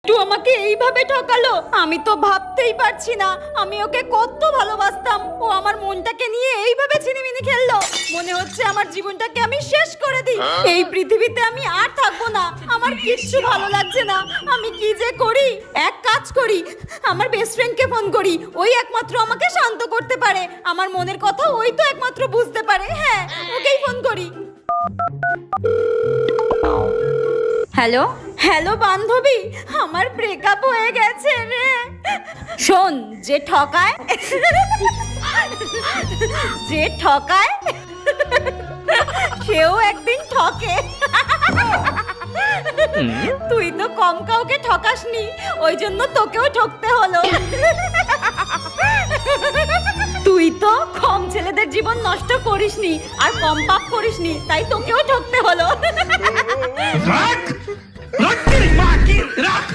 একটু আমাকে এইভাবে ঠকালো, আমি তো ভাবতেই পারছি না। আমি ওকে কত ভালোবাসতাম, ও আমার মনটাকে নিয়ে এইভাবে ছিনিমিনি খেললো। মনে হচ্ছে আমার জীবনটাকে আমি শেষ করে দিই। এই পৃথিবীতে আমি আর থাকবো না, আমার কিচ্ছু ভালো লাগছে না। আমি কি যে করি? এক কাজ করি, আমার বেস্ট ফ্রেন্ডকে ফোন করি, ওই একমাত্র আমাকে শান্ত করতে পারে। আমার মনের কথা ওই তো একমাত্র বুঝতে পারে। হ্যাঁ, ওকেই ফোন করি। হ্যালো হ্যালো বান্ধবী, আমার ব্রেকআপ হয়ে গেছে রে। শোন, যে ঠকায় যে ঠকায় সেও একদিন ঠকে। তুই তো কম কাউকে ঠকাসনি, ওই জন্য তোকেও ঠকতে হলো। তুই তো কম ছেলেদের জীবন নষ্ট করিসনি, আর কম পাপ করিসনি, তাই তোকেও ঠকতে হলো। রাখ রাখ